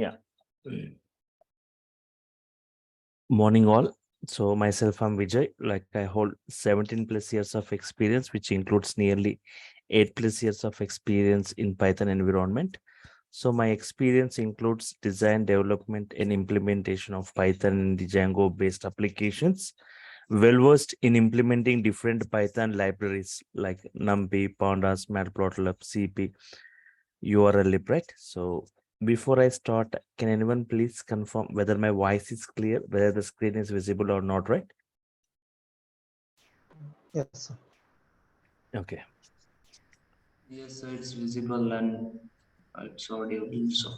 Yeah. Morning all. So myself, I'm Vijay. Like I hold 17 plus years of experience, which includes nearly 8 plus years of experience in Python environment. So my experience includes design, development, and implementation of Python and Django based applications. Well versed in implementing different Python libraries like NumPy, Pandas, Matplotlib, CP, URL, right? So before I start, can anyone please confirm whether my voice is clear, whether the screen is visible or not, right? Yes, sir. Okay. Yes, sir, it's visible and it's audible. So,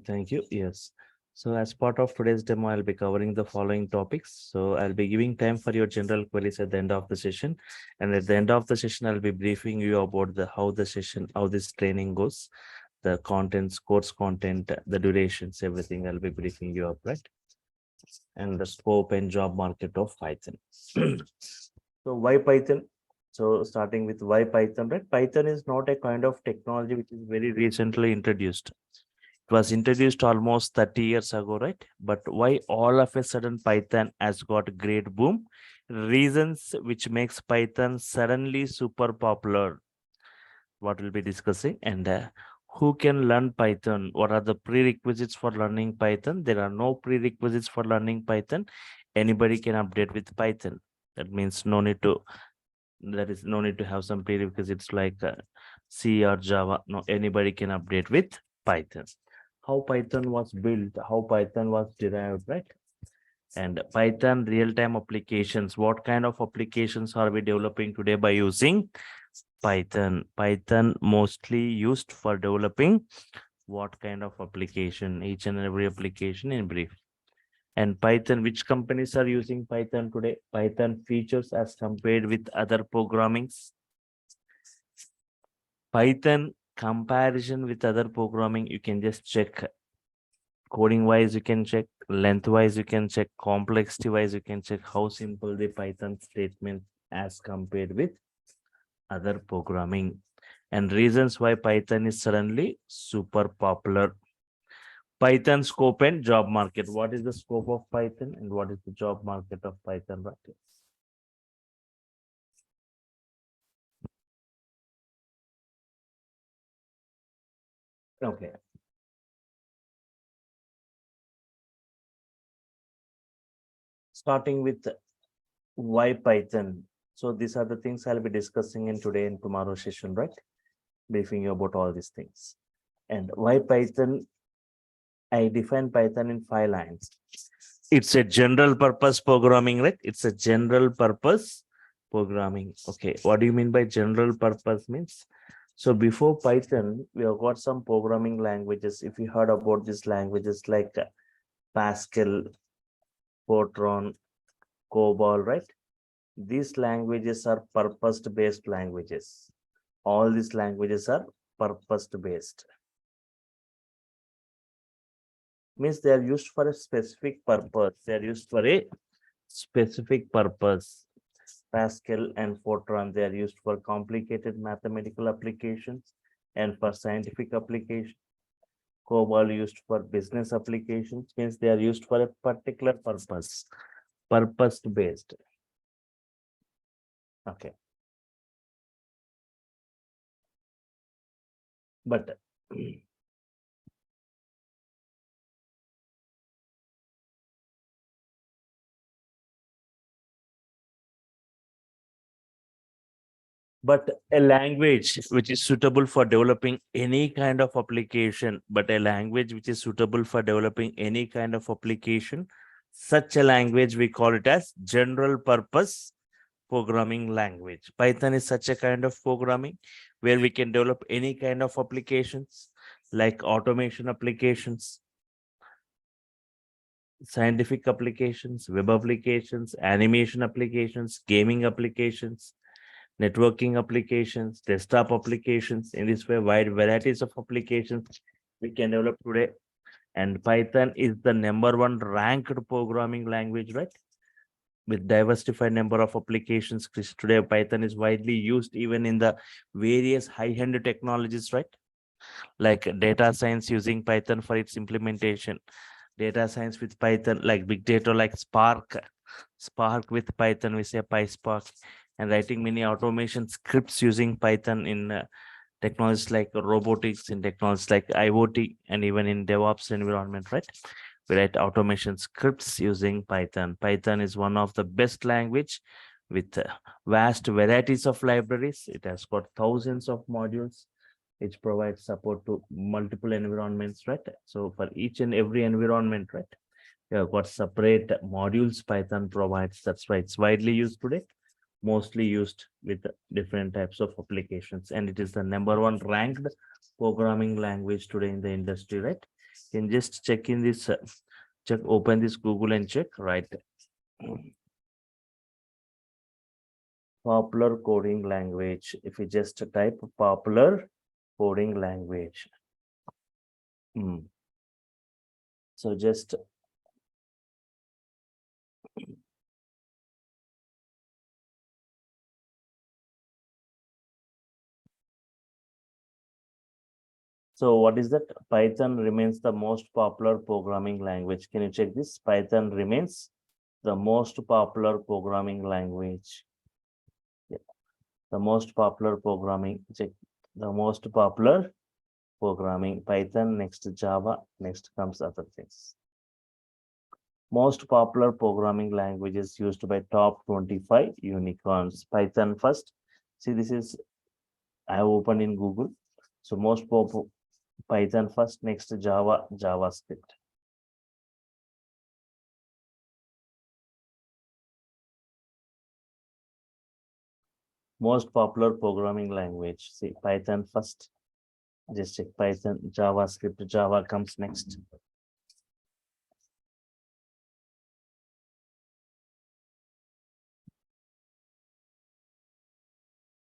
Thank you. Yes. So as part of today's demo, I'll be covering the following topics. So I'll be giving time for your general queries at the end of the session. And at the end of the session, I'll be briefing you about how this training goes, the contents, course content, the durations, everything I'll be briefing you up, right? And the scope and job market of Python. So why Python? So starting with why Python, right? Python is not a kind of technology which is very recently introduced. It was introduced almost 30 years ago, right? But why all of a sudden Python has got great boom? Reasons which makes Python suddenly super popular. What we'll be discussing, and who can learn Python? What are the prerequisites for learning Python? There are no prerequisites for learning Python. Anybody can update with Python. That means no need to. There is no need to have some prerequisites like C or Java. No, anybody can update with Python. How Python was built, how Python was derived, right? And Python real-time applications. What kind of applications are we developing today by using Python? Python mostly used for developing what kind of application? Each and every application in brief. And Python, which companies are using Python today? Python features as compared with other programmings. Python comparison with other programming, you can just check coding wise, you can check length wise, you can check complexity wise, you can check how simple the Python statement as compared with other programming, and reasons why Python is suddenly super popular. Python scope and job market. What is the scope of Python and what is the job market of Python? Right? Okay. Starting with why Python. So these are the things I'll be discussing in today and tomorrow session, right? Briefing you about all these things. And why Python? I define Python in 5 lines. It's a general purpose programming, right? It's a general purpose programming. Okay. What do you mean by general purpose means? So before Python, we have got some programming languages. If you heard about these languages like Pascal, Fortran, COBOL, right? These languages are purpose-based languages. All these languages are purpose-based. Means they are used for a specific purpose. They are used for a specific purpose. Pascal and Fortran, they are used for complicated mathematical applications and for scientific applications. COBOL used for business applications, means they are used for a particular purpose, purpose based. Okay. But but a language which is suitable for developing any kind of application, but a language which is suitable for developing any kind of application, such a language we call it as general purpose programming language. Python is such a kind of programming where we can develop any kind of applications like automation applications, scientific applications, web applications, animation applications, gaming applications, networking applications, desktop applications. In this way, wide varieties of applications we can develop today. And Python is the #1 ranked programming language, right? With diversified number of applications. Today, Python is widely used even in the various high-end technologies, right? like data science using Python for its implementation. Data science with Python, like big data, like Spark with Python, we say PySpark, and writing many automation scripts using Python in technologies like robotics, in technologies like IoT, and even in DevOps environment, right? We write automation scripts using Python. Python is one of the best language with vast varieties of libraries. It has got thousands of modules which provides support to multiple environments, right? So for each and every environment, right, you have got separate modules Python provides. That's why it's widely used today, mostly used with different types of applications. And it is the number one ranked programming language today in the industry, right? You can just check in this, open this Google and check, right? Popular coding language. If you just type popular coding language. So just so what is that? Python remains the most popular programming language. Can you check this? Python remains the most popular programming language. Yeah. The most popular programming. Check the most popular programming. Python, next Java, next comes other things. Most popular programming languages used by top 25 unicorns. Python first. See, this is I have opened in Google. So most Python first, next Java, JavaScript. Most popular programming language. See, Python first. Just check Python, JavaScript, Java comes next.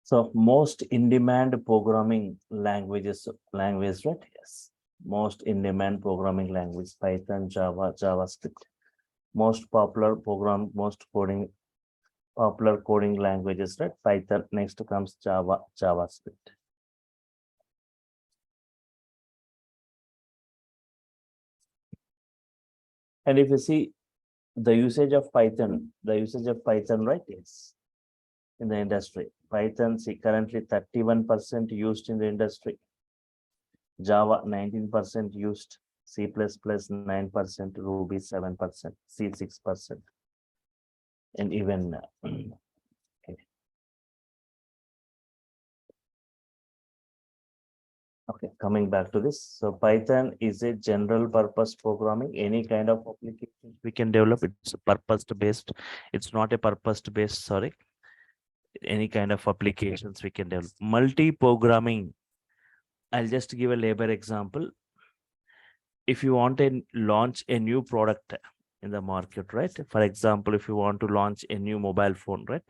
So most in-demand programming languages, right? Yes. Most in-demand programming language, Python, Java, JavaScript. Most popular popular coding languages, right? Python, next comes Java, JavaScript. And if you see the usage of Python, right? Yes. In the industry, Python, see, currently 31% used in the industry. Java 19% used, C++ 9%, Ruby 7%, C 6%, and even okay, coming back to this. So Python is a general purpose programming, any kind of application we can develop. It's purpose based. It's not a purpose based, sorry. Any kind of applications we can develop. Multi-programming. I'll just give a labor example. If you want to launch a new product in the market, right? For example, if you want to launch a new mobile phone, right?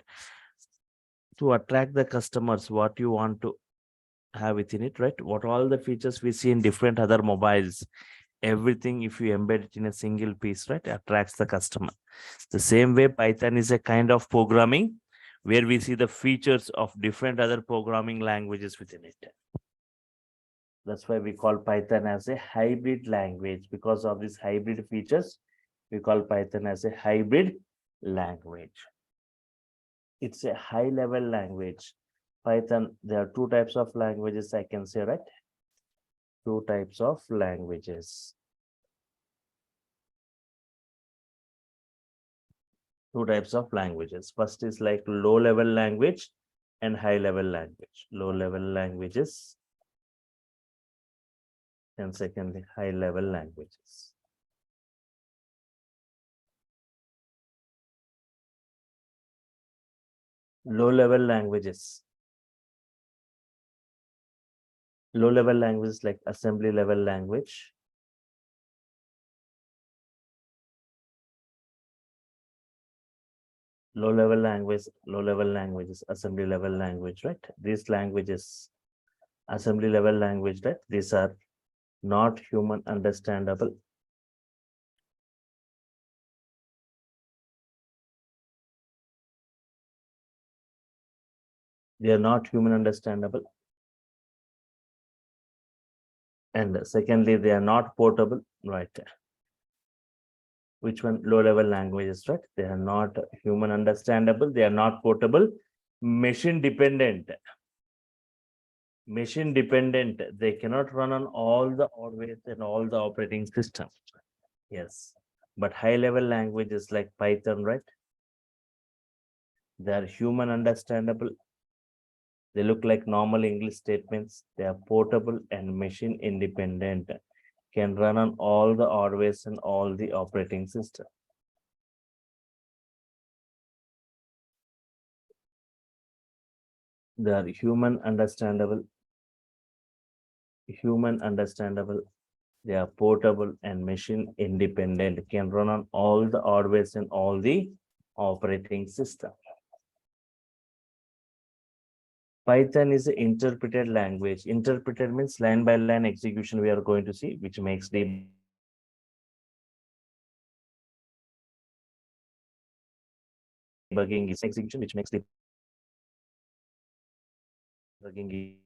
To attract the customers, what you want to have within it, right? What all the features we see in different other mobiles, everything, if you embed it in a single piece, right, attracts the customer. The same way, Python is a kind of programming where we see the features of different other programming languages within it. That's why we call Python as a hybrid language. Because of these hybrid features, we call Python as a hybrid language. It's a high level language. Python, there are two types of languages I can say, right? Two types of languages. Two types of languages. First is like low level language and high level language. Low level languages. And secondly, high level languages. Low level languages. Low level languages like assembly level language. Low level languages, assembly level language, right? These languages, assembly level language, right? These are not human understandable. They are not human understandable. And secondly, they are not portable, right? Which one? Low level languages, right? They are not human understandable, they are not portable, machine dependent. Machine dependent, they cannot run on all the hardware and all the operating systems. Yes, but high level languages like Python, right? They are human understandable. They look like normal English statements. They are portable and machine independent. Can run on all the hardware and all the operating system. They are human understandable. Human understandable. They are portable and machine independent. Can run on all the hardware and all the operating system. Python is an interpreted language. Interpreted means line by line execution we are going to see, which makes debugging easy, right? Execution, which makes debugging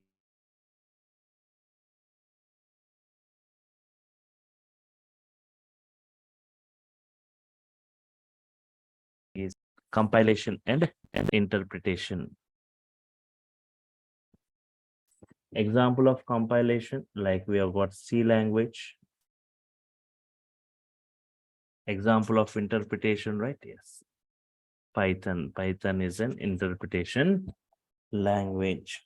easy. Compilation and interpretation. Example of compilation, like we have got C language. Example of interpretation, right? Yes. Python. Python is an interpretation language.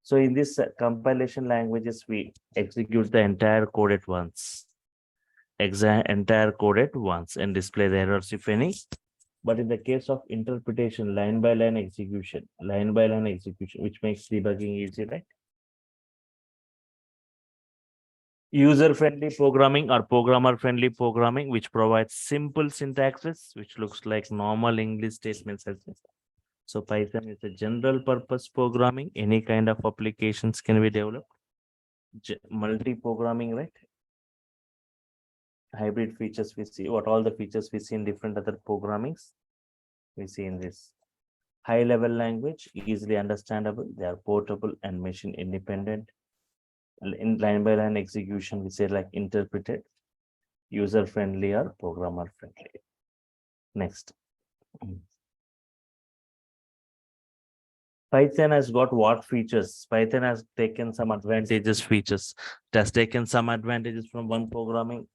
So in this compilation languages, we execute the entire code at once. Entire code at once and display the errors if any. But in the case of interpretation, line by line execution, which makes debugging easy, right? User-friendly programming or programmer-friendly programming, which provides simple syntaxes, which looks like normal English statements as well. So Python is a general purpose programming. Any kind of applications can be developed. Multi-programming, right? Hybrid features we see. What all the features we see in different other programmings we see in this. High level language, easily understandable. They are portable and machine independent. In line by line execution, we say like interpreted, user friendly or programmer friendly. Next. Python has got what features? Python has taken some advantages features. It has taken some advantages from one programming,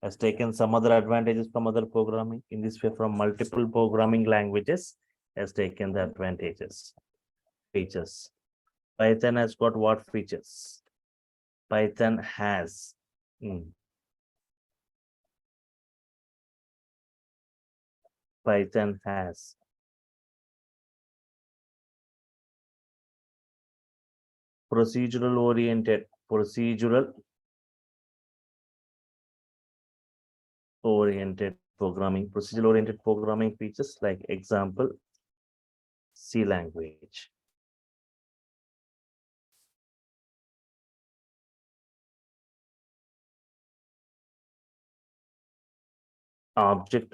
has taken some other advantages from other programming. In this way, from multiple programming languages, has taken the advantages. Features. Python has got what features? Python has Python has procedural oriented programming features, like example C language. Object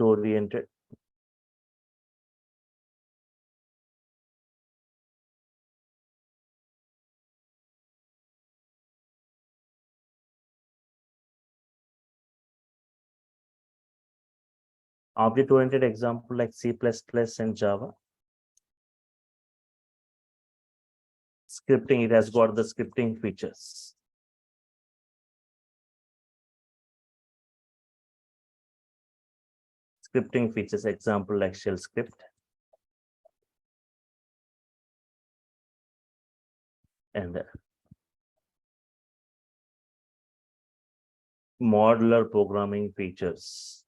oriented example like C++ and Java. Scripting, it has got the scripting features. Scripting features, example like shell script and modular programming features.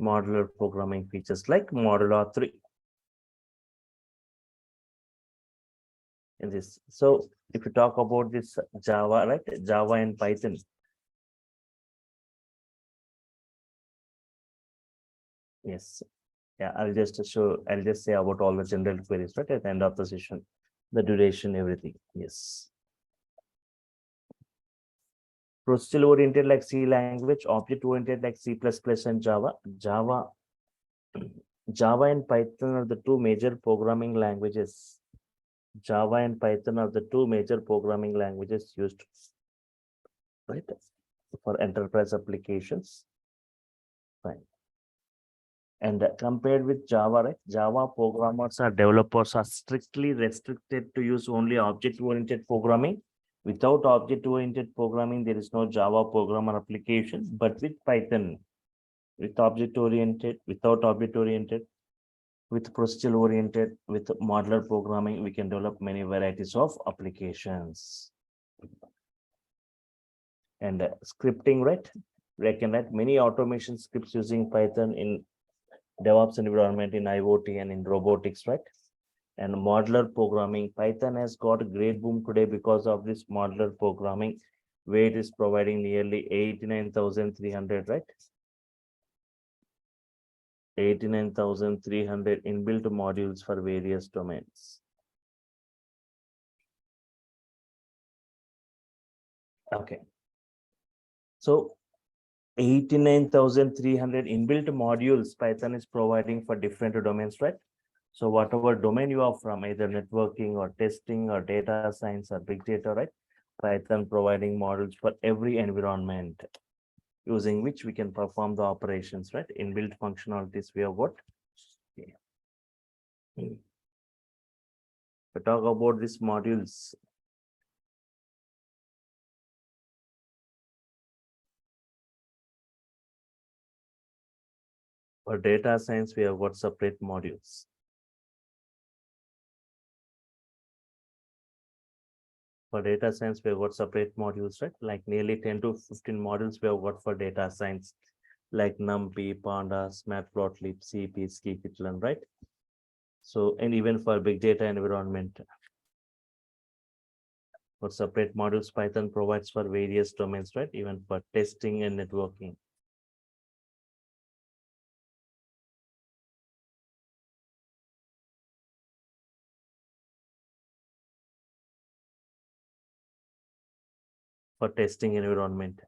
Modular programming features like Modular 3 in this. So if you talk about this Java, right? Java and Python. Yes. Yeah, I'll just say about all the general queries, right? At the end of the session, the duration, everything. Yes. Procedural oriented like C language, object oriented like C++ and Java. Java and Python are the two major programming languages Java and Python are the two major programming languages used, right, for enterprise applications. Fine. And compared with Java, right, Java programmers or developers are strictly restricted to use only object-oriented programming. Without object-oriented programming, there is no Java programmer application. But with Python, with object-oriented, without object-oriented, with procedural-oriented, with modular programming, we can develop many varieties of applications. And scripting, right? We can write many automation scripts using Python in DevOps environment, in IoT and in robotics, right? And modular programming. Python has got a great boom today because of this modular programming, where it is providing nearly 89,300, right? 89,300 inbuilt modules for various domains. Okay. So 89,300 inbuilt modules Python is providing for different domains, right? So whatever domain you are from, either networking or testing or data science or big data, right? Python providing modules for every environment, using which we can perform the operations, right? Inbuilt functionalities we have what? Yeah. We talk about these modules. For data science, we have got separate modules. For data science, we have got separate modules, right? Like nearly 10 to 15 modules we have got for data science, like NumPy, Pandas, Matplotlib, CP, Scikit-learn, right? So, and even for big data environment, for separate modules, Python provides for various domains, right? Even for testing and networking. For testing environment.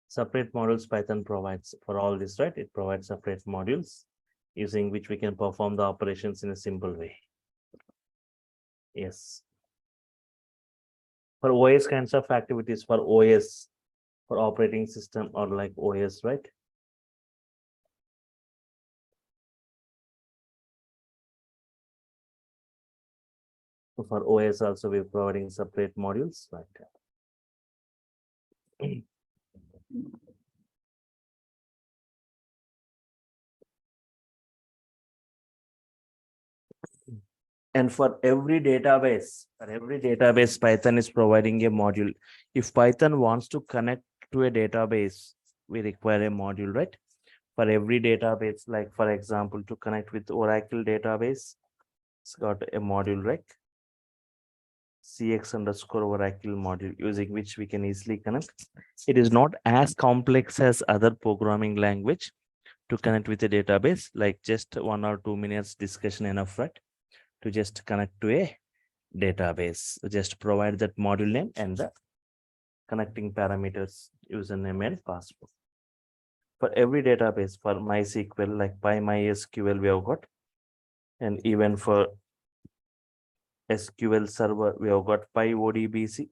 Separate modules Python provides for all this, right? It provides separate modules using which we can perform the operations in a simple way. Yes. For OS kinds of activities, for OS, for operating system or like OS, right? So for OS also we're providing separate modules, right? And for every database, Python is providing a module. If Python wants to connect to a database, we require a module, right? For every database, like for example, to connect with Oracle database, it's got a module, right? CX underscore Oracle module, using which we can easily connect. It is not as complex as other programming language to connect with a database, like just 1 or 2 minutes discussion enough, right? To just connect to a database. Just provide that module name and the connecting parameters, username and password. For every database, for MySQL, like PyMySQL, we have got, and even for SQL Server, we have got PyODBC.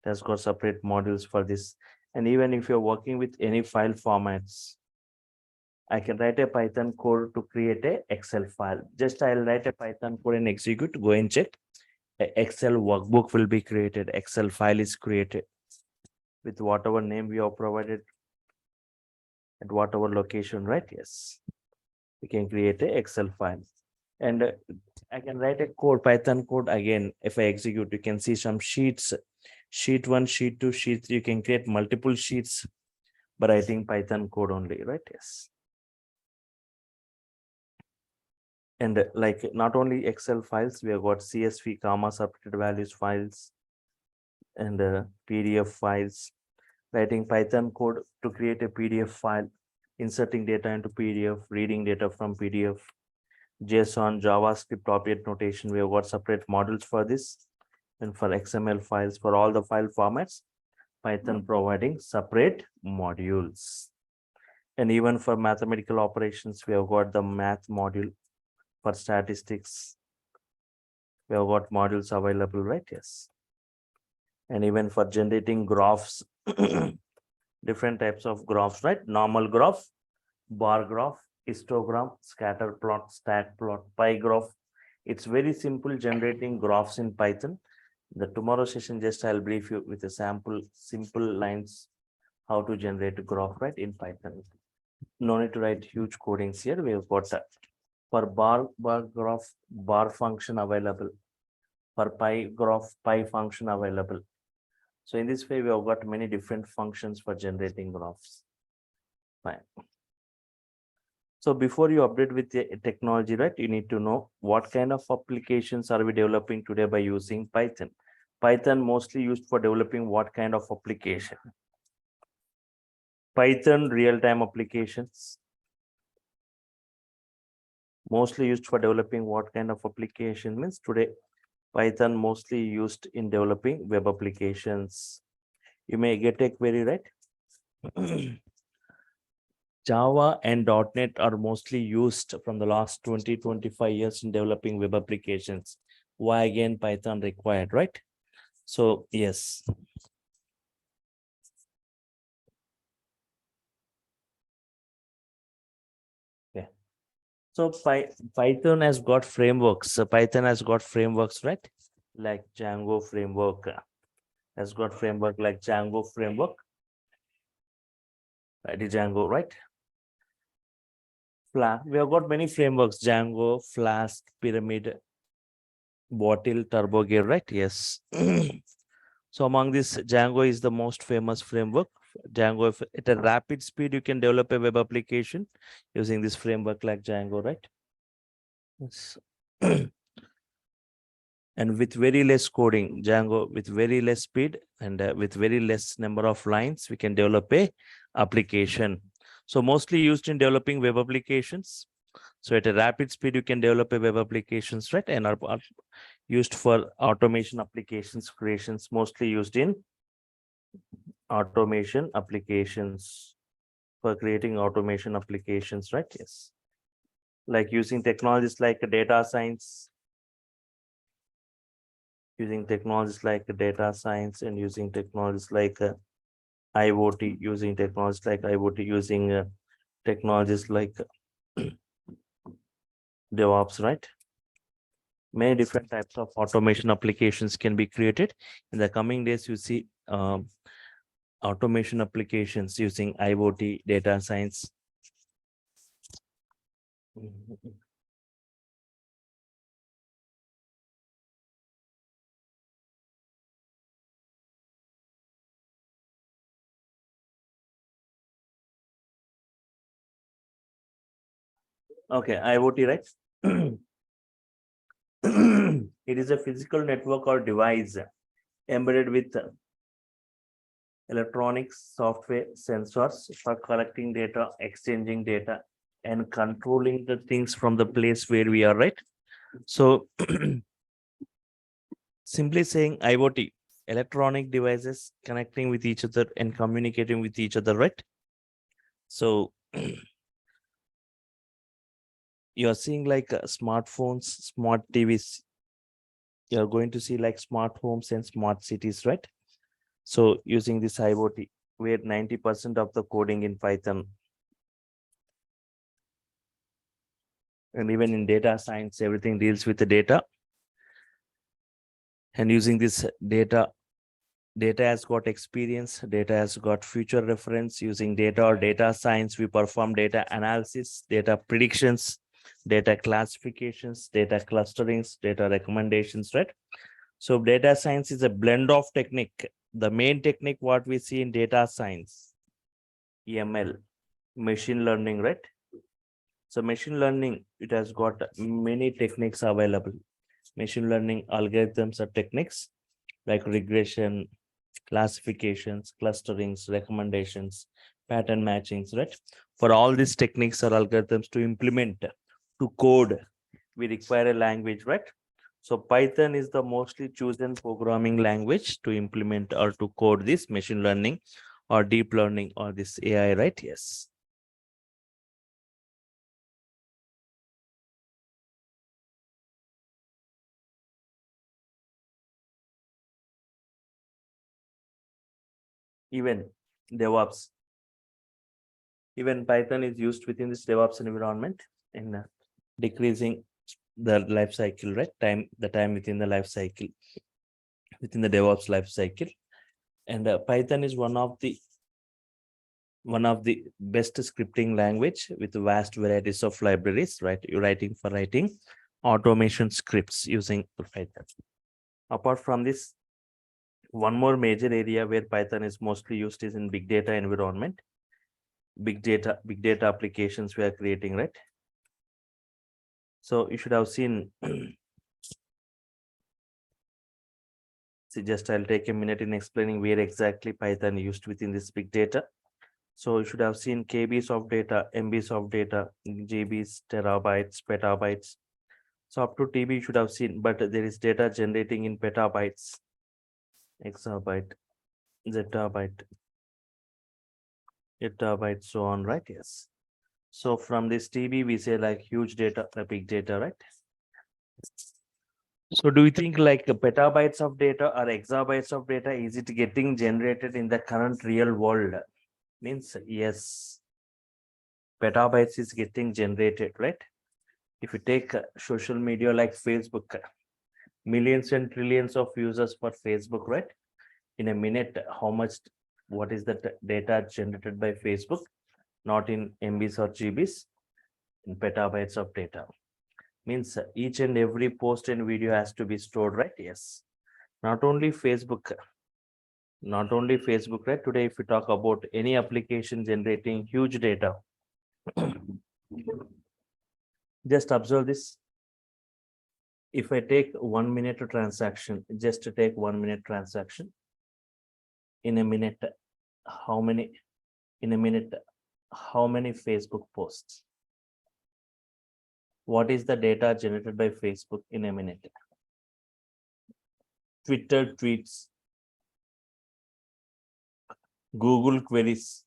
That's got separate modules for this. And even if you're working with any file formats, I can write a Python code to create a Excel file. Just I'll write a Python code and execute, go and check. A Excel workbook will be created. Excel file is created with whatever name we have provided at whatever location, right? Yes. We can create a Excel file. And I can write a code, Python code again. If I execute, you can see some sheets, sheet 1, sheet 2, sheet 3. You can create multiple sheets by writing Python code only, right? Yes. And like not only Excel files, we have got CSV, comma separated values files, and PDF files. Writing Python code to create a PDF file, inserting data into PDF, reading data from PDF, JSON, JavaScript, object notation. We have got separate modules for this. And for XML files, for all the file formats, Python providing separate modules. And even for mathematical operations, we have got the math module For statistics, we have got modules available, right? Yes. And even for generating graphs, different types of graphs, right? Normal graph, bar graph, histogram, scatter plot, stack plot, pie graph. It's very simple generating graphs in Python. The tomorrow session, just I'll brief you with a sample, simple lines, how to generate a graph, right, in Python. No need to write huge codings here. We have got for bar graph, bar function available. For pie graph, pie function available. So in this way, we have got many different functions for generating graphs. Fine. So before you update with the technology, right, you need to know what kind of applications are we developing today by using Python. Python mostly used for developing what kind of application? Python real-time applications. Mostly used for developing what kind of application means today Python mostly used in developing web applications. You may get a query, right? Java and .NET are mostly used from the last 20-25 years in developing web applications. Why again Python required, right? So yes. Okay. So Python has got frameworks. So Python has got frameworks, right? Like Django framework has got framework like Django framework. Right, Django, right? We have got many frameworks: Django, Flask, Pyramid, Bottle, Turbo Gear, right? Yes. So among this, Django is the most famous framework. Django, if at a rapid speed, you can develop a web application using this framework like Django, right? Yes. And with very less coding, Django with very less speed and with very less number of lines, we can develop a application. So mostly used in developing web applications. So at a rapid speed, you can develop a web applications, right? And are used for automation applications creations, mostly used in automation applications, for creating automation applications, right? Yes. Like using technologies like data science, and using technologies like IoT, using technologies like IoT, using technologies like DevOps, right? Many different types of automation applications can be created. In the coming days, you see automation applications using IoT, data science. Okay, IoT, right? It is a physical network or device embedded with electronics, software, sensors for collecting data, exchanging data, and controlling the things from the place where we are, right? So simply saying IoT, electronic devices connecting with each other and communicating with each other, right? So you're seeing like smartphones, smart TVs. You're going to see like smart homes and smart cities, right? So using this IoT, where 90% of the coding in Python, and even in data science, everything deals with the data. And using this data has got experience, data has got future reference. Using data or data science, we perform data analysis, data predictions, data classifications, data clusterings, data recommendations, right? So data science is a blend of technique. The main technique what we see in data science, ML, machine learning, right? So machine learning, it has got many techniques available. Machine learning algorithms or techniques like regression, classifications, clusterings, recommendations, pattern matchings, right? For all these techniques or algorithms to implement, to code, we require a language, right? So Python is the mostly chosen programming language to implement or to code this machine learning or deep learning or this AI, right? Yes. even DevOps. Even Python is used within this DevOps environment in decreasing the life cycle, right? The time within the life cycle, within the DevOps life cycle. And Python is one of the best scripting language with vast varieties of libraries, right? You're writing automation scripts using Python. Apart from this, one more major area where Python is mostly used is in big data environment. Big data applications we are creating, right? So you should have seen. See, just I'll take a minute in explaining where exactly Python used within this big data. So you should have seen KBs of data, MBs of data, GBs, terabytes, petabytes. So up to TB you should have seen, but there is data generating in petabytes, exabyte, zettabyte, etabyte, so on, right? Yes. So from this TB, we say like huge data, big data, right? So do you think like petabytes of data or exabytes of data, is it getting generated in the current real world? Means yes, petabytes is getting generated, right? If you take social media like Facebook, millions and trillions of users for Facebook, right? In a minute, what is the data generated by Facebook? Not in MBs or GBs, in petabytes of data. Means each and every post and video has to be stored, right? Yes. Not only Facebook, right? Today, if we talk about any application generating huge data, just observe this. If I take 1 minute transaction, just to take 1 minute transaction, in a minute, how many Facebook posts? What is the data generated by Facebook in a minute? Twitter tweets, Google queries,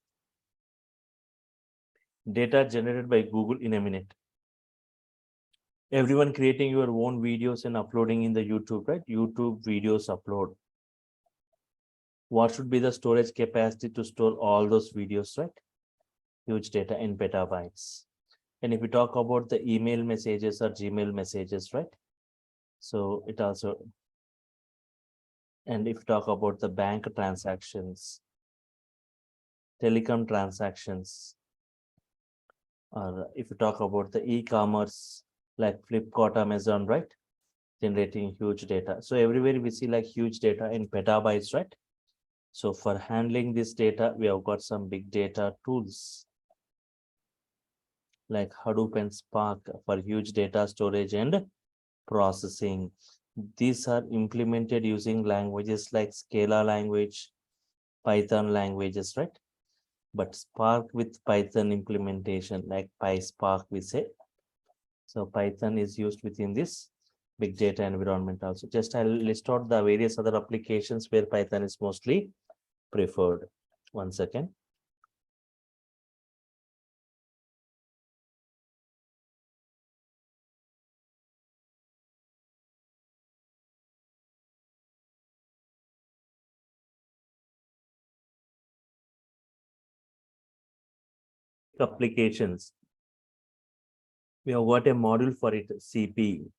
data generated by Google in a minute. Everyone creating your own videos and uploading in the YouTube, right? YouTube videos upload. What should be the storage capacity to store all those videos, right? Huge data in petabytes. And if we talk about the email messages or Gmail messages, right? So it also, and if you talk about the bank transactions, telecom transactions, or if you talk about the e-commerce like Flipkart, Amazon, right? Generating huge data. So everywhere we see like huge data in petabytes, right? So for handling this data, we have got some big data tools like Hadoop and Spark for huge data storage and processing. These are implemented using languages like Scala language, Python languages, right? But Spark with Python implementation like PySpark we say. So Python is used within this big data environment also. Just I'll list out the various other applications where Python is mostly preferred. 1 second. Applications. We have got a module for it, CP,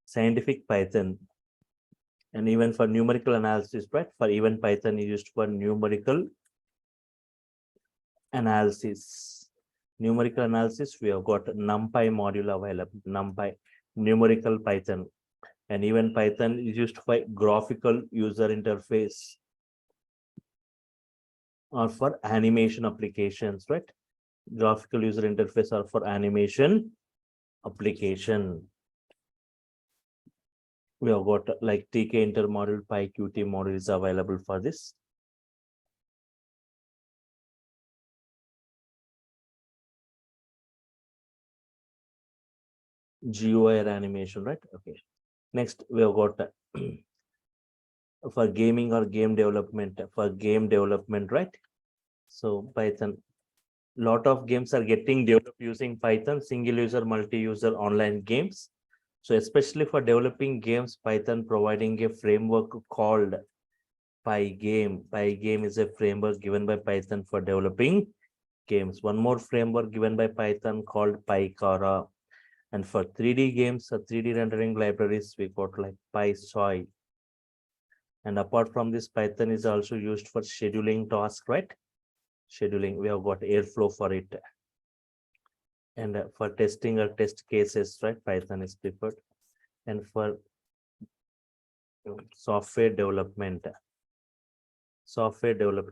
scientific Python, and even for numerical analysis, right? For even Python is used for numerical analysis. Numerical analysis, we have got NumPy module available, NumPy, numerical Python, and even Python is used for graphical user interface or for animation applications, right? Graphical user interface or for animation application. We have got like TK inter module, PyQt module is available for this. GUI animation, right? Okay. Next, we have got for gaming or game development, right? So Python, lot of games are getting developed using Python, single user, multi-user online games. So especially for developing games, Python providing a framework called Pygame. Pygame is a framework given by Python for developing games. One more framework given by Python called PyCara. And for 3D games, 3D rendering libraries, we got like PySoy. And apart from this, Python is also used for scheduling tasks, right? Scheduling, we have got Airflow for it. And for testing or test cases, right? Python is preferred. And for software development,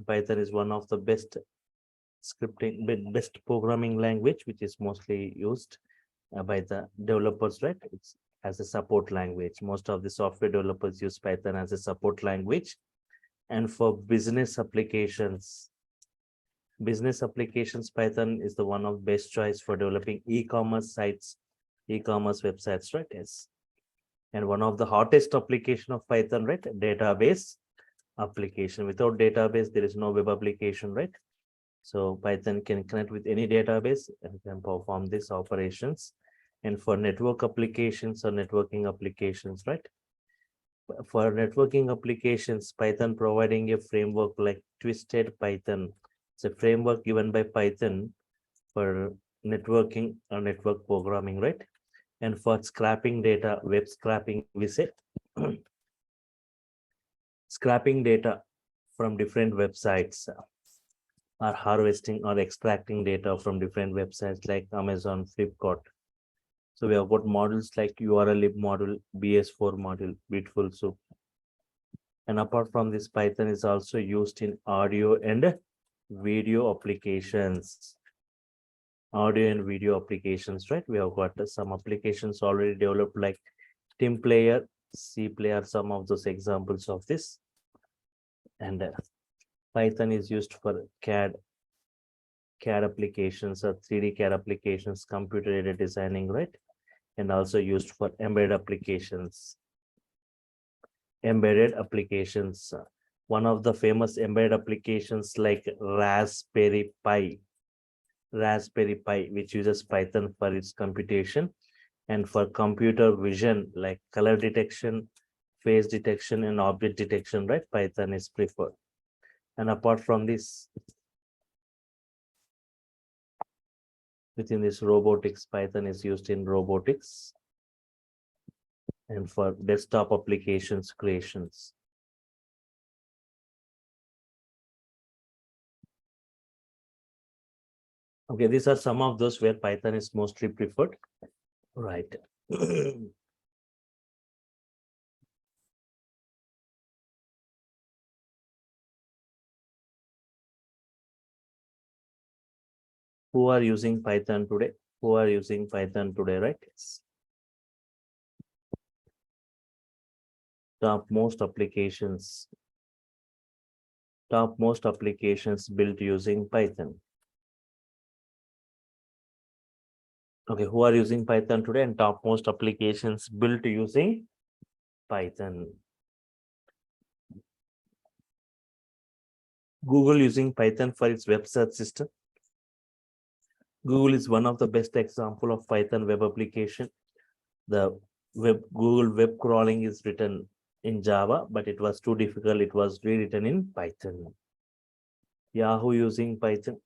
Python is one of the best best programming language, which is mostly used by the developers, right? It's as a support language. Most of the software developers use Python as a support language. And for business applications, Python is the one of best choice for developing e-commerce sites, e-commerce websites, right? Yes. And one of the hottest application of Python, right? Database application. Without database, there is no web application, right? So Python can connect with any database and can perform these operations. And for network applications or networking applications, right? For networking applications, Python providing a framework like Twisted Python. It's a framework given by Python for networking or network programming, right? And for scrapping data, web scrapping, we say scrapping data from different websites, or harvesting or extracting data from different websites like Amazon, Flipkart. So we have got models like URLlib module, BS4 module, Beautiful Soup. And apart from this, Python is also used in audio and video applications. Audio and video applications, right? We have got some applications already developed like Team Player, C Player, some of those examples of this. And Python is used for CAD applications or 3D CAD applications, computer aided designing, right? And also used for embedded applications. One of the famous embedded applications like Raspberry Pi, which uses Python for its computation, and for computer vision like color detection, face detection, and object detection, right? Python is preferred. And apart from this, within this robotics, Python is used in robotics and for desktop applications creations. Okay, these are some of those where Python is mostly preferred. Right. Who are using Python today? Right? Top most applications built using Python. Okay, who are using Python today and top most applications built using Python? Google using Python for its web search system. Google is one of the best example of Python web application. The Google web crawling is written in Java, but it was too difficult. It was rewritten in Python. Yahoo using Python.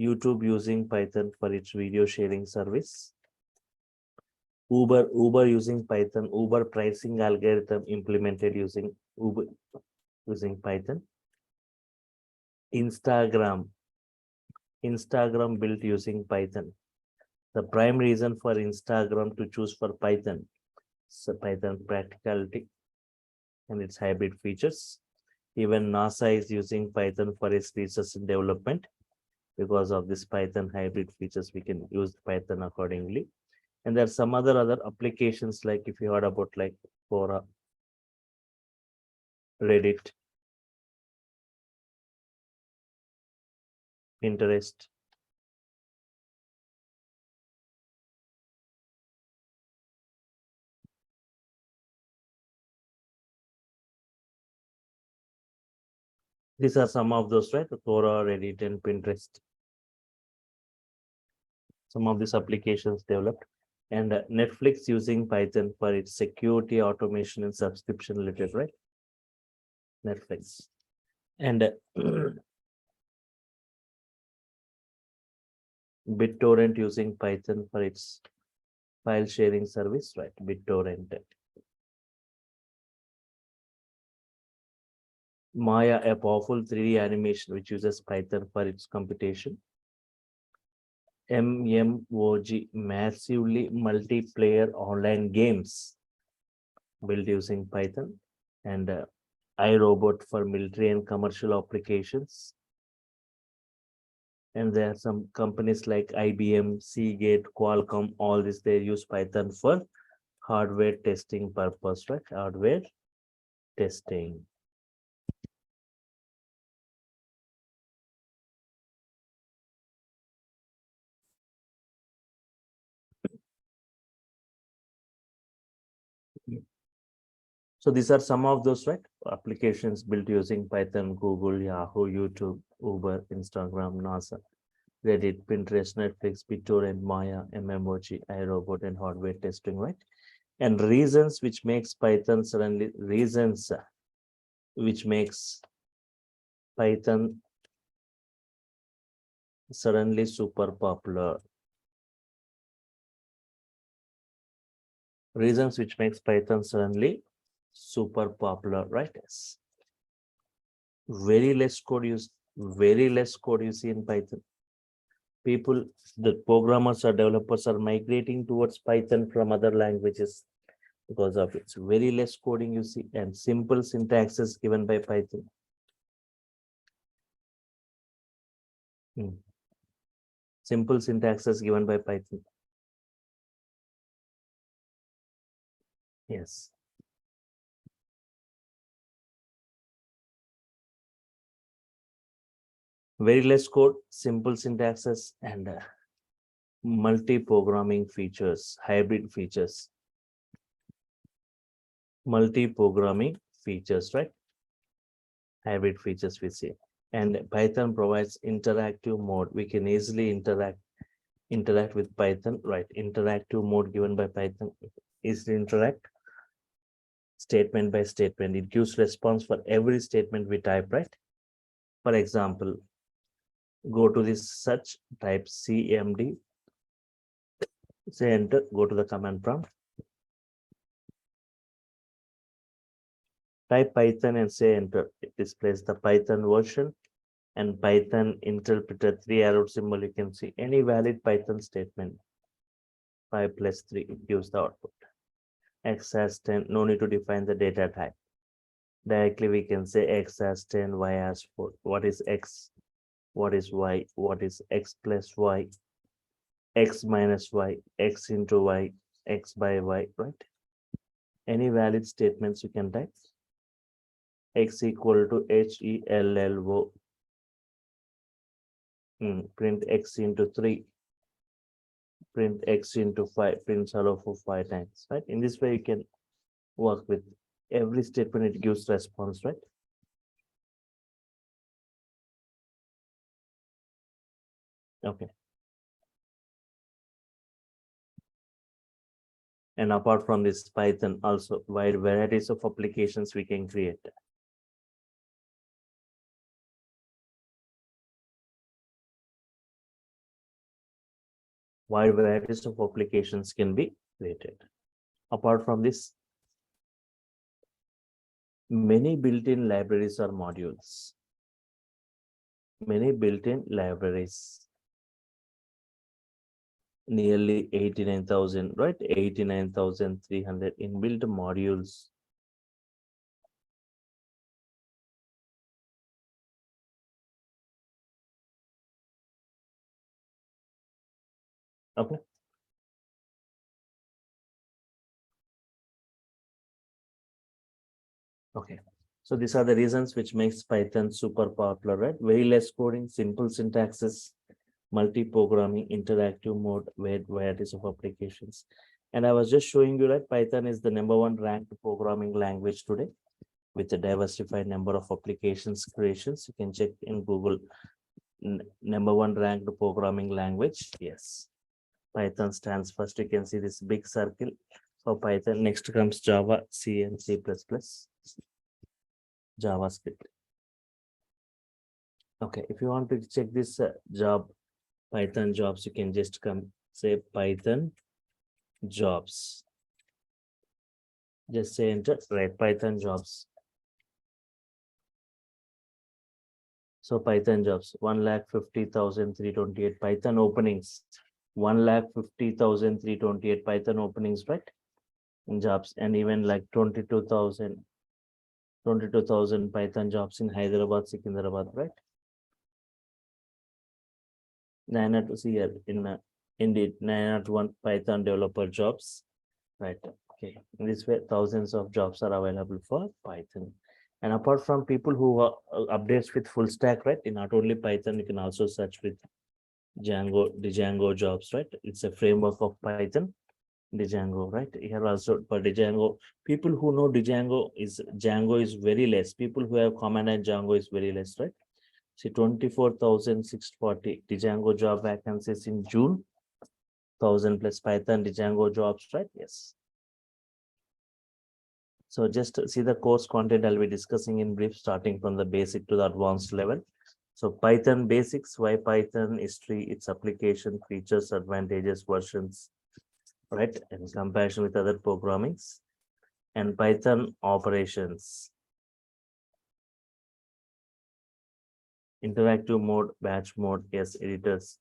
YouTube using Python for its video sharing service. Uber using Python. Uber pricing algorithm implemented using Python. Instagram built using Python. The prime reason for Instagram to choose for Python is Python practicality and its hybrid features. Even NASA is using Python for its research and development. Because of this Python hybrid features, we can use Python accordingly. And there are some other applications, like if you heard about like Quora, Reddit, Pinterest. These are some of those, right? Quora, Reddit, and Pinterest. Some of these applications developed. And Netflix using Python for its security, automation, and subscription related, right? Netflix. And BitTorrent using Python for its file sharing service, right? BitTorrent. Maya, a powerful 3D animation which uses Python for its computation. MMOG, massively multiplayer online games built using Python. And iRobot for military and commercial applications. And there are some companies like IBM, Seagate, Qualcomm, all this, they use Python for hardware testing purpose, right? Hardware testing. So these are some of those, right? Applications built using Python: Google, Yahoo, YouTube, Uber, Instagram, NASA, Reddit, Pinterest, Netflix, BitTorrent, Maya, MMOG, iRobot, and hardware testing, right? And reasons which makes Python which makes Python suddenly super popular. Reasons which makes Python suddenly super popular, right? Yes. Very less code you see in Python. People, the programmers or developers are migrating towards Python from other languages because of its very less coding you see and simple syntaxes given by Python. Simple syntaxes given by Python. Yes. Very less code, simple syntaxes, and multi-programming features, hybrid features. Multi-programming features, right? Hybrid features we see. And Python provides interactive mode. We can easily interact with Python, right? Interactive mode given by Python is to interact statement by statement. It gives response for every statement we type, right? For example, go to this search, type CMD, say enter, go to the command prompt, type Python and say enter. It displays the Python version and Python interpreter, 3 arrow symbol. You can see any valid Python statement. 5 plus 3, it gives the output. X has 10, no need to define the data type. Directly we can say X has 10, Y has 4. What is X? What is Y? What is X plus Y? X minus Y, X into Y, X by Y, right? Any valid statements you can type. X equal to HELLO. Print X into 3. Print X into 5. Print hello for 5 times, right? In this way, you can work with every statement, it gives response, right? Okay. And apart from this, Python also wide varieties of applications we can create. Wide varieties of applications can be created. Apart from this, many built-in libraries or modules. Many built-in libraries. Nearly 89,000, right? 89,300 inbuilt modules. Okay. Okay. So these are the reasons which makes Python super popular, right? Very less coding, simple syntaxes, multi-programming, interactive mode, wide varieties of applications. And I was just showing you that Python is the #1 ranked programming language today with a diversified number of applications creations. You can check in Google, #1 ranked programming language. Yes. Python stands first. You can see this big circle for Python. Next comes Java, C, and C++. JavaScript. Okay, if you want to check this job, Python jobs, you can just come say Python jobs. Just say enter, right? Python jobs. So Python jobs, 1,50,328 Python openings, 1,50,328 Python openings, right? In jobs, and even like 22,000 Python jobs in Hyderabad, Secunderabad, right? 902 here in indeed 901 Python developer jobs, right? Okay, in this way, thousands of jobs are available for Python. And apart from people who are updates with full stack, right? In not only Python, you can also search with Django jobs, right? It's a framework of Python, Django, right? Here also for Django, people who know Django is very less. People who have command and Django is very less, right? See 24,640 Django job vacancies in June, 1,000 plus Python Django jobs, right? Yes. So just see the course content I'll be discussing in brief, starting from the basic to the advanced level. So Python basics, why Python, history, its application, features, advantages, versions, right? In comparison with other programmings, and Python operations, interactive mode, batch mode, yes, editors,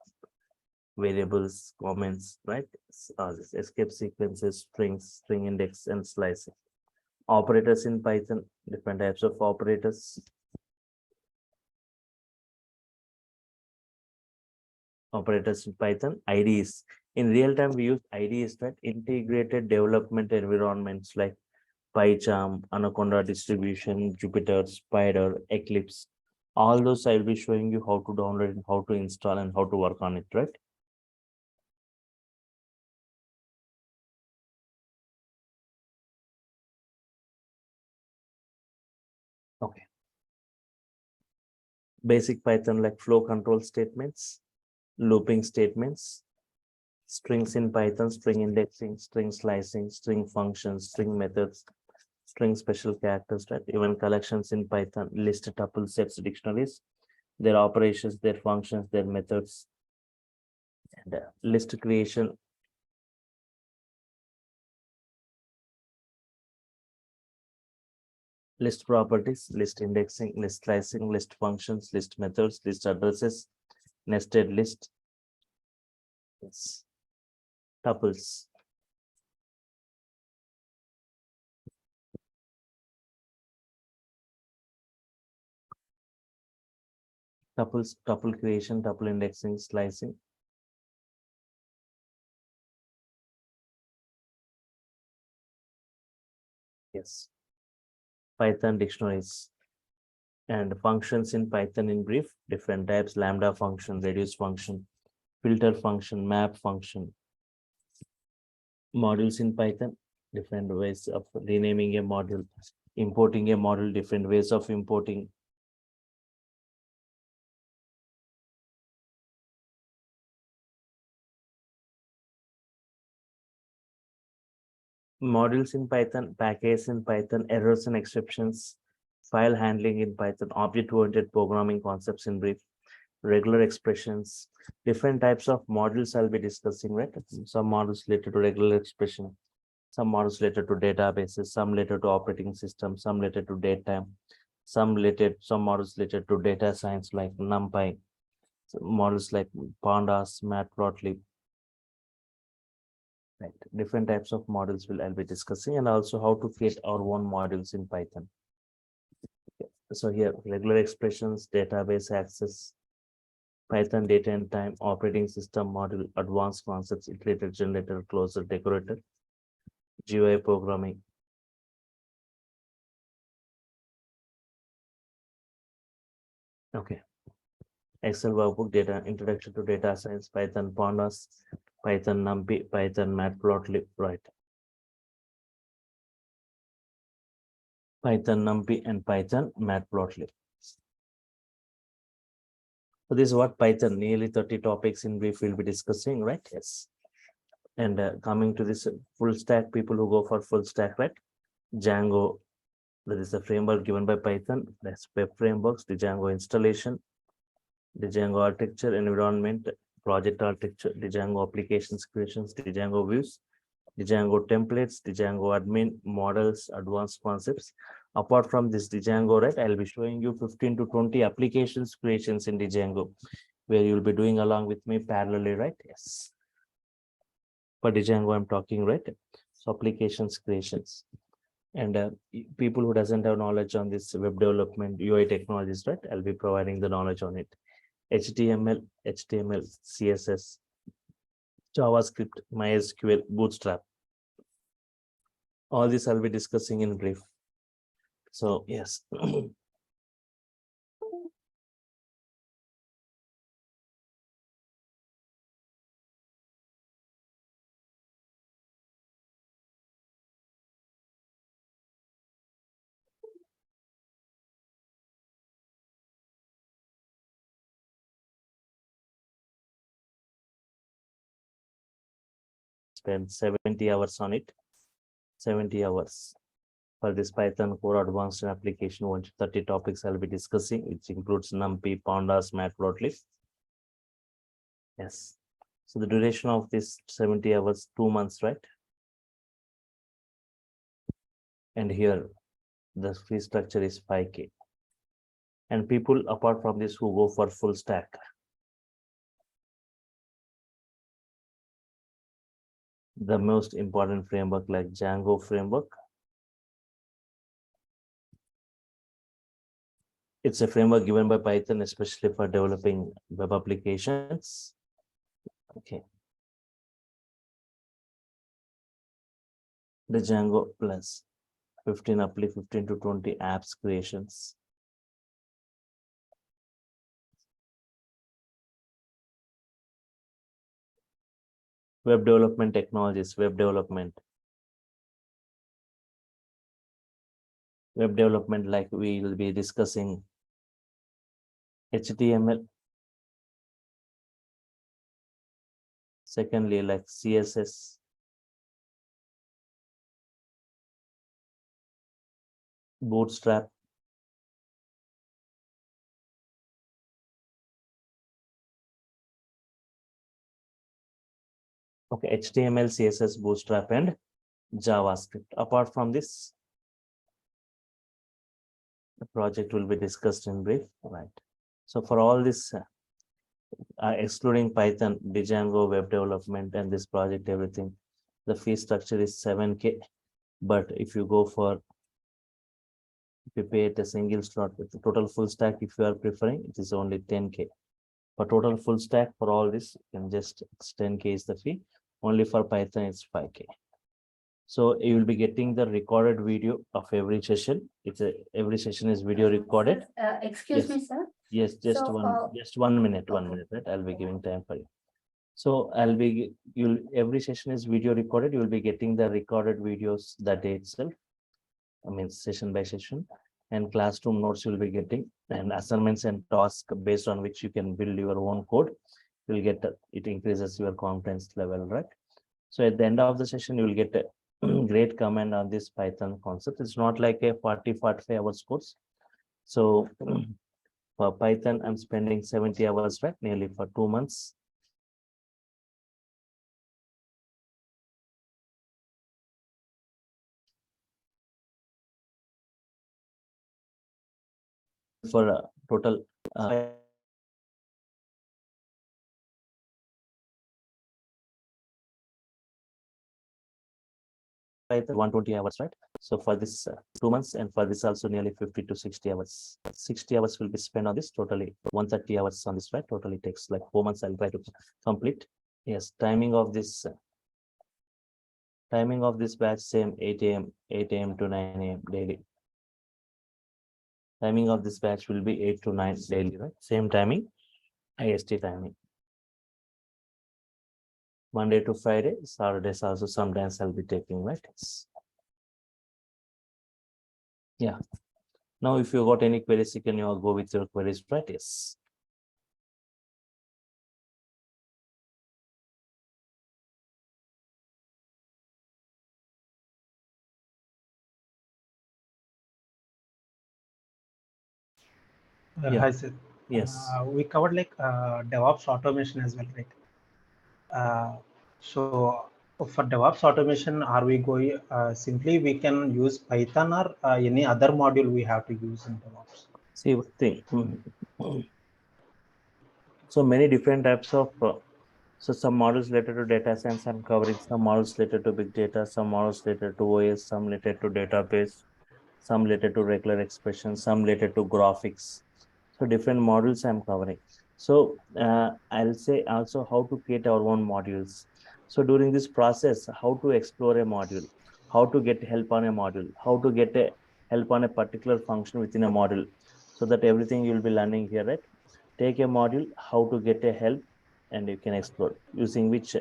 variables, comments, right? This escape sequences, strings, string index, and slicing. Operators in Python, different types of operators. Operators in Python, IDEs. In real time, we use IDEs, right? Integrated development environments like PyCharm, Anaconda distribution, Jupyter, Spider, Eclipse. All those I'll be showing you how to download and how to install and how to work on it, right? Okay. Basic Python like flow control statements, looping statements, strings in Python, string indexing, string slicing, string functions, string methods, string special characters, right? Even collections in Python, list, tuple, sets, dictionaries, their operations, their functions, their methods, and list creation. List properties, list indexing, list slicing, list functions, list methods, list addresses, nested list, yes, tuples. Tuples, tuple creation, tuple indexing, slicing. Yes. Python dictionaries and functions in Python in brief, different types, lambda function, reduce function, filter function, map function. Modules in Python, different ways of renaming a module, importing a module, different ways of importing. Modules in Python, packages in Python, errors and exceptions, file handling in Python, object-oriented programming concepts in brief, regular expressions, different types of modules I'll be discussing, right? Some models related to regular expression, some models related to databases, some related to operating system, some related to datetime, some models related to data science like NumPy, models like pandas, matplotlib, right? Different types of models I'll be discussing, and also how to create our own modules in Python. So here, regular expressions, database access, Python data and time, operating system module, advanced concepts, iterator, generator, closer, decorator, GUI programming. Okay. Excel workbook, data, introduction to data science, Python pandas, Python NumPy, Python matplotlib, right? Python NumPy and Python matplotlib. So this is what Python, nearly 30 topics in brief we'll be discussing, right? Yes. And coming to this full stack, people who go for full stack, right? Django, There is a framework given by Python. That's web frameworks, Django installation, Django architecture, environment, project architecture, Django applications creations, Django views, Django templates, Django admin, models, advanced concepts. Apart from this Django, right, I'll be showing you 15 to 20 applications creations in Django, where you'll be doing along with me parallelly, right? Yes. For Django, I'm talking, right? So applications creations. And people who doesn't have knowledge on this web development, UI technologies, right? I'll be providing the knowledge on it. HTML, CSS, JavaScript, MySQL, Bootstrap. All this I'll be discussing in brief. So yes. Spend 70 hours on it. 70 hours. For this Python core advanced application, 130 topics I'll be discussing, which includes NumPy, Pandas, Matplotlib. Yes. So the duration of this 70 hours, 2 months, right? And here the fee structure is 5K. And people apart from this who go for full stack, the most important framework like Django framework. It's a framework given by Python, especially for developing web applications. Okay. The Django plus 15 to 20 apps creations. Web development technologies, web development like we will be discussing HTML. Secondly, like CSS, Bootstrap, okay, HTML, CSS, Bootstrap, and JavaScript. Apart from this, the project will be discussed in brief, right? So for all this, excluding Python, Django, web development, and this project, everything, the fee structure is 7K. But if you go for, if you pay at a single slot with the total full stack, if you are preferring, it is only 10K. For total full stack for all this, you can just, it's 10K is the fee. Only for Python, it's 5K. So you will be getting the recorded video of every session. Every session is video recorded. Excuse Yes. me, sir. Yes, just just 1 minute, 1 minute, right? I'll be giving time for you. So every session is video recorded. You will be getting the recorded videos that day itself. I mean, session by session, and classroom notes you'll be getting, and assignments and tasks based on which you can build your own code. You'll get it increases your confidence level, right? So at the end of the session, you will get a great comment on this Python concept. It's not like a 45 hours course. So for Python, I'm spending 70 hours, right? Nearly for 2 months. For total Python 120 hours, right? So for this 2 months, and for this also nearly 50 to 60 hours. 60 hours will be spent on this, totally 130 hours on this, right? Totally takes like 4 months. I'll try to complete. Yes, timing of this batch same 8 a.m. to 9 a.m. daily. Timing of this batch will be 8 to 9 daily, right? Same timing, IST timing. Monday to Friday, Saturdays also sometimes I'll be taking, right? Yeah. Now, if you got any queries, you can go with your queries, right? Yes. Yeah. Hi, Sid. Yes. We covered like DevOps automation as well, right? Uh, so for DevOps automation, are we going simply we can use Python or any other module we have to use in DevOps? See one thing. So many different types of so some models related to data science I'm covering, some models related to big data, some models related to OS, some related to database, some related to regular expressions, some related to graphics. So different modules I'm covering. So I'll say also how to create our own modules. So during this process, how to explore a module, how to get help on a module, how to get a help on a particular function within a module. So that everything you'll be learning here, right? Take a module, how to get a help, and you can explore using which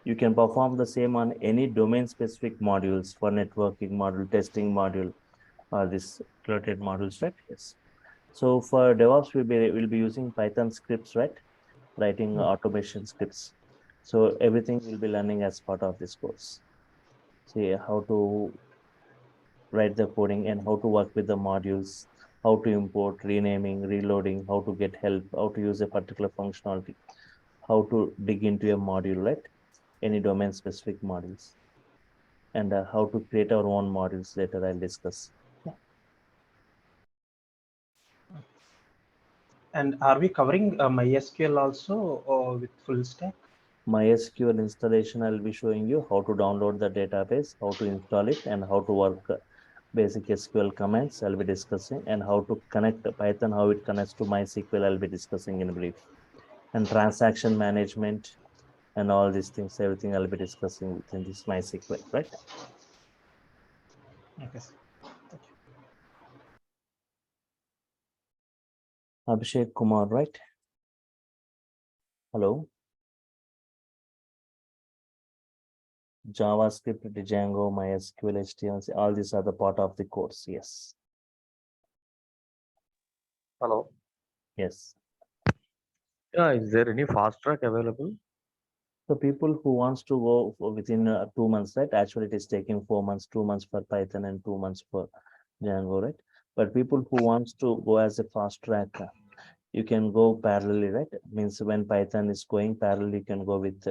you can perform the same on any domain specific modules for networking module, testing module, or this related modules, right? Yes. So for DevOps, we'll be using Python scripts, right? Writing automation scripts. So everything we'll be learning as part of this course. See how to write the coding and how to work with the modules, how to import, renaming, reloading, how to get help, how to use a particular functionality, how to dig into a module, right? Any domain specific modules, and how to create our own modules later I'll discuss. And are we covering MySQL also or with full stack? MySQL installation, I'll be showing you how to download the database, how to install it, and how to work basic SQL commands. I'll be discussing, and how to connect Python, how it connects to MySQL. I'll be discussing in brief, and transaction management and all these things. Everything I'll be discussing within this MySQL, right? Okay. Abhishek Kumar, right? Hello. JavaScript, Django, MySQL, HTML, all these are the part of the course. Yes. Hello. Yes. Yeah, is there any fast track available? So people who wants to go within 2 months, right? Actually, it is taking 4 months, 2 months for Python and 2 months for Django, right? But people who wants to go as a fast track, you can go parallelly, right? Means when Python is going parallel, you can go with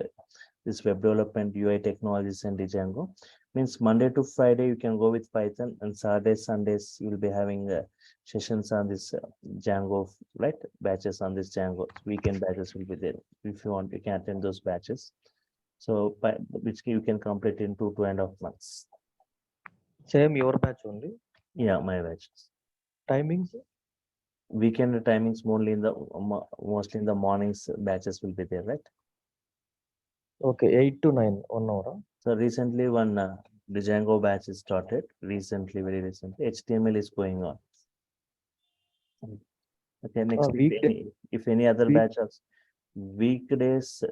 this web development, UI technologies, and Django. Means Monday to Friday you can go with Python, and Saturdays, Sundays you will be having sessions on this Django, right? Batches on this Django. Weekend batches will be there. If you want, you can attend those batches. So, which you can complete in 2.5 months. Same your batch only. Yeah, my batches. Timings? Weekend timings mostly in the mornings batches will be there, right? Okay, 8 to 9, 1 hour. So recently one the Django batch is started recently, very recently. HTML is going on. Okay, next Weekday. if any other Week- batches weekdays,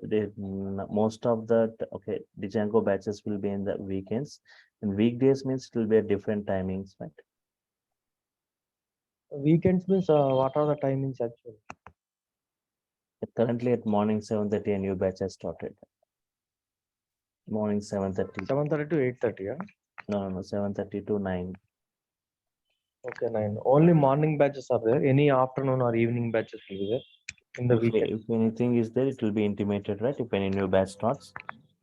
most of the okay, the Django batches will be in the weekends, and weekdays means it will be at different timings, right? Weekends means what are the timings actually? Currently at morning 7:30 a new batch has started. Morning 7:30. 7:30 to 8:30. Yeah. No, 7:30 to 9. Okay, 9. Only morning batches are there. Any afternoon or evening batches will be there in the weekend. If anything is there, it will be intimated, right? If any new batch starts.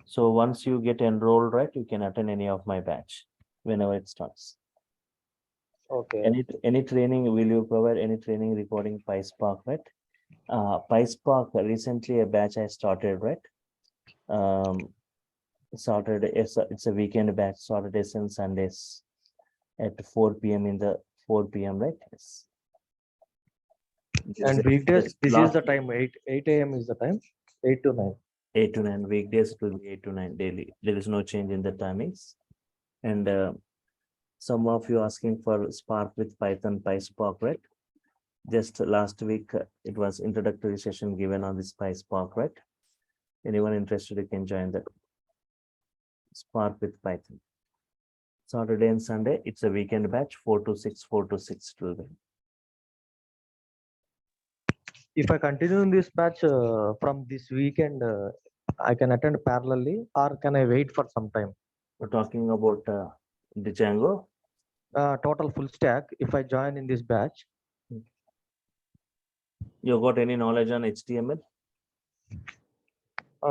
So once you get enrolled, right, you can attend any of my batch whenever it starts. Okay. Any training, will you provide any training regarding PySpark, right? PySpark, recently a batch I started, right? Saturday, it's a weekend batch, Saturdays and Sundays at 4 p.m. in the 4 p.m., right? Yes. And weekdays, this is the time. 8 a.m. is the time. 8 to 9. 8 to 9 weekdays, it will be 8 to 9 daily. There is no change in the timings. And some of you asking for Spark with Python, PySpark, right? Just last week, it was introductory session given on this PySpark, right? Anyone interested, you can join that. Spark with Python. Saturday and Sunday, it's a weekend batch, 4 to 6, 4 to 6 to be. If I continue in this batch from this weekend, I can attend parallelly, or can I wait for some time? We're talking about the Django. Total full stack. If I join in this batch, You got any knowledge on HTML?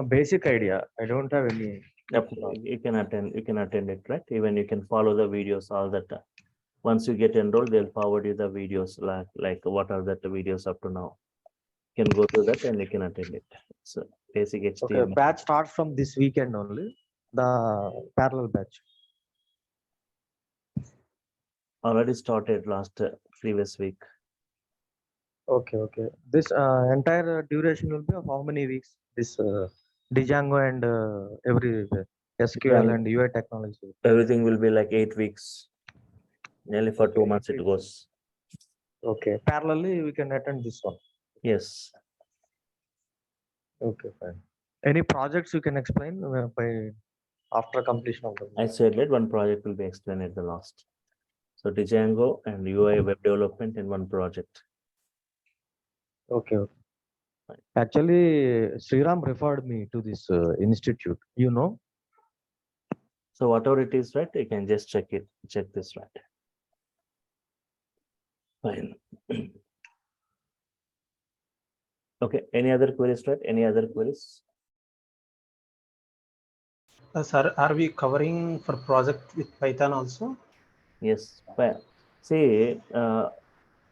Basic idea. I don't have any. Okay, you can attend it, right? Even you can follow the videos all that. Once you get enrolled, they'll forward you the videos like what are the videos up to now. You can go through that and you can attend it. So basic Okay, HTML batch starts from this weekend only. The parallel batch. already started last previous week. Okay. This entire duration will be of how many weeks? This Django and every SQL Then and UI technology. everything will be like 8 weeks. Nearly for 2 months it It's- goes. Okay. Parallelly, we can attend this one. Yes. Okay, fine. Any projects you can explain by after completion of the. I said that one project will be explained at the last. So Django and UI web development in one project. Okay. Actually, Sriram referred me to this institute. You know. So whatever it is, right, you can just check this, right? Fine. Okay, any other queries, right? Any other queries? Sir, are we covering for project with Python also? Yes. See,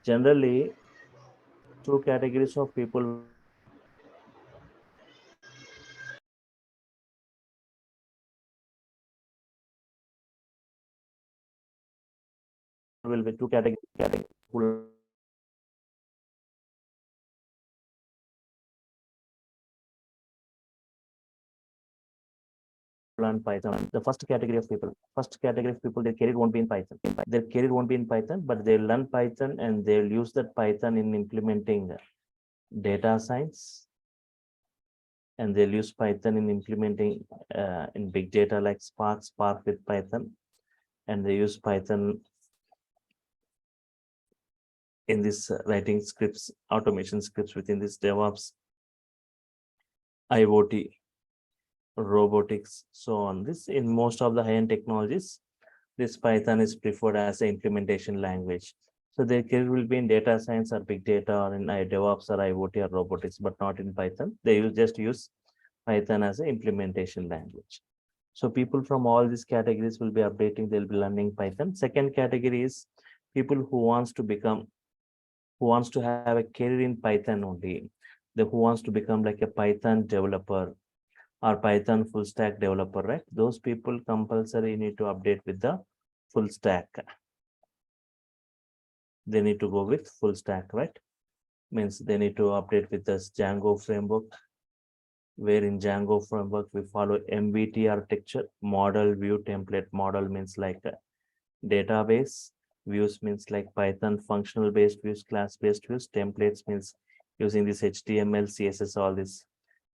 generally, two categories of people will be two categories who learn Python. The first category of people, their career won't be in Python. Their career won't be in Python, but they'll learn Python and they'll use that Python in implementing data science, and they'll use Python in implementing in big data like Spark with Python, and they use Python in this writing scripts, automation scripts within this DevOps, IoT, robotics, so on. This in most of the high-end technologies, this Python is preferred as an implementation language. So their career will be in data science or big data or in DevOps or IoT or robotics, but not in Python. They will just use Python as an implementation language. So people from all these categories will be updating, they'll be learning Python. Second category is people who wants to have a career in Python only. Who wants to become like a Python developer or Python full stack developer, right? Those people compulsory need to update with the full stack. They need to go with full stack, right? Means they need to update with this Django framework, where in Django framework we follow MVT architecture, model, view, template. Model means like a database, views means like Python functional based views, class based views, templates means using this HTML, CSS, all this.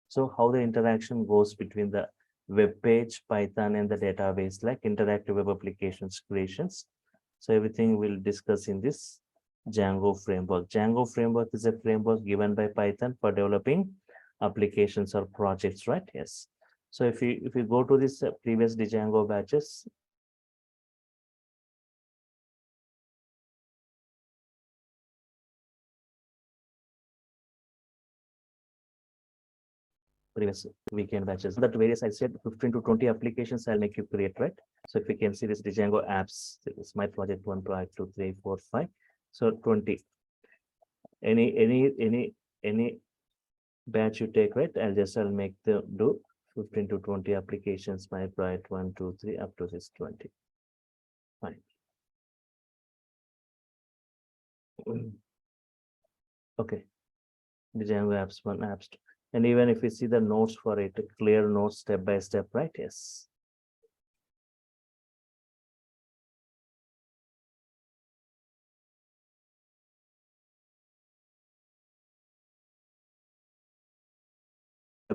So how the interaction goes between the web page, Python, and the database, like interactive web applications creations. So everything we'll discuss in this Django framework. Django framework is a framework given by Python for developing applications or projects, right? Yes. So if you go to this previous Django batches, previous weekend batches, that various, I said 15 to 20 applications I'll make you create, right? So if you can see this Django apps, it's my project 1, project 2, 3, 4, 5. So 20. Any batch you take, right? I'll make the do 15 to 20 applications, my project 1, 2, 3 up to this 20. Fine. Okay. Django apps 1, apps 2. And even if you see the notes for it, clear notes step by step, right? Yes.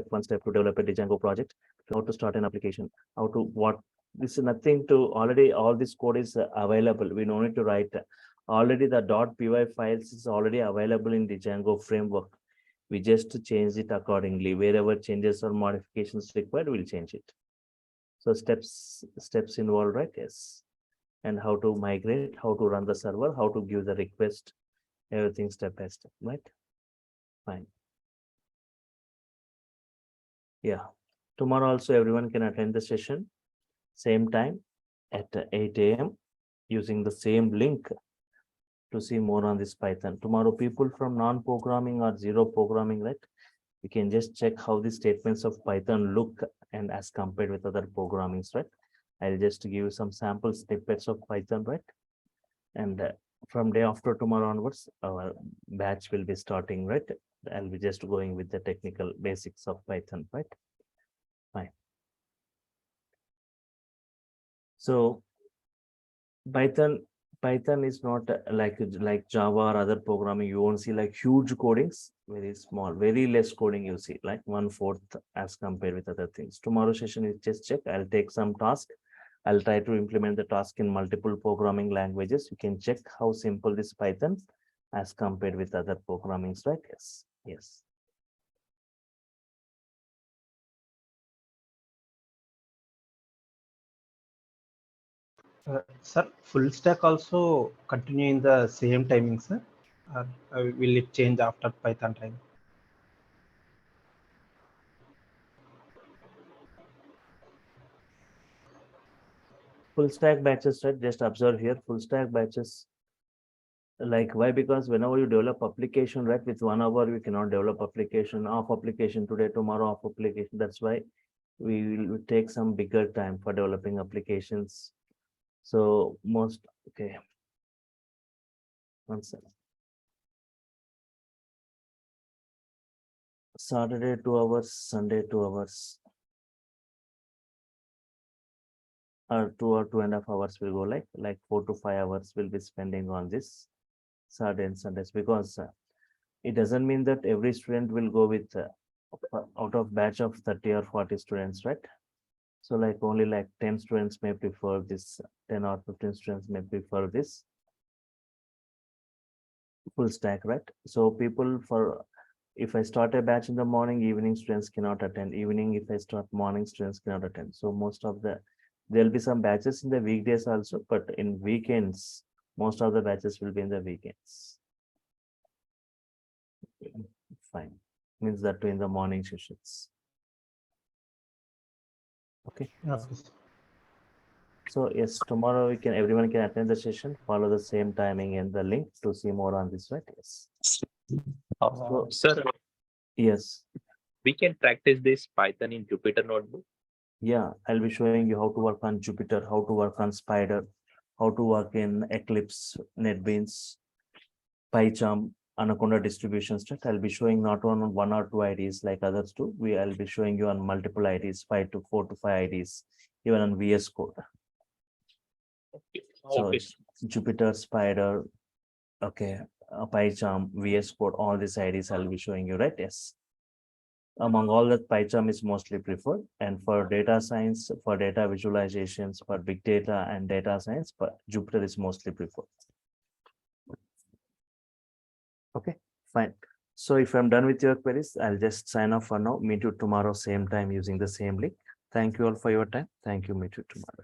One step to develop a Django project, how to start an application, how to what. This is nothing to already, all this code is available. We don't need to write. Already the .py files is already available in the Django framework. We just change it accordingly. Wherever changes or modifications required, we'll change it. So steps involved, right? Yes. And how to migrate, how to run the server, how to give the request, everything step by step, right? Fine. Yeah. Tomorrow also everyone can attend the session, same time at 8 a.m. using the same link to see more on this Python. Tomorrow, people from non-programming or zero programming, right? You can just check how the statements of Python look and as compared with other programmings, right? I'll just give you some sample snippets of Python, right? And from day after tomorrow onwards, our batch will be starting, right? I'll be just going with the technical basics of Python, right? Fine. So Python is not like Java or other programming. You won't see like huge codings, very small, very less coding you see, like 1/4 as compared with other things. Tomorrow session is just check. I'll take some task. I'll try to implement the task in multiple programming languages. You can check how simple this Python as compared with other programmings, right? Yes. Yes. Sir, full stack also continue in the same timing, sir? Or will it change after Python time? Full stack batches, right? Just observe here, full stack batches. Like why? Because whenever you develop application, right, with 1 hour you cannot develop application, off application today, tomorrow off application. That's why we will take some bigger time for developing applications. So most, okay, one second. Saturday 2 hours, Sunday 2 hours, or 2 or 2.5 hours will go, like 4 to 5 hours will be spending on this Saturday and Sundays, because it doesn't mean that every student will go with out of batch of 30 or 40 students, right? So like only like 10 students may prefer this, 10 or 15 students may prefer this full stack, right? So people for, if I start a batch in the morning, evening students cannot attend. Evening, if I start morning, students cannot attend. So most of the, there'll be some batches in the weekdays also, but in weekends, most of the batches will be in the weekends. Fine. Means that in the morning sessions. Okay. Okay, sir. So yes, tomorrow we can, everyone can attend the session, follow the same timing and the link to see more on this, right? Yes. So, Sir, yes. we can practice this Python in Jupyter Notebook. Yeah, I'll be showing you how to work on Jupyter, how to work on Spider, how to work in Eclipse, NetBeans, PyCharm, Anaconda distributions. Right? I'll be showing not on 1 or 2 IDs like others do. I'll be showing you on multiple IDs, 4 to 5 IDs, even on VS Code. So Okay. Jupyter, Spider, okay, PyCharm, VS Code, all these IDs I'll be showing you, right? Yes. Among all that, PyCharm is mostly preferred, and for data science, for data visualizations, for big data and data science, but Jupyter is mostly preferred. Okay, fine. So if I'm done with your queries, I'll just sign off for now. Meet you tomorrow, same time using the same link. Thank you all for your time. Thank you. Meet you tomorrow.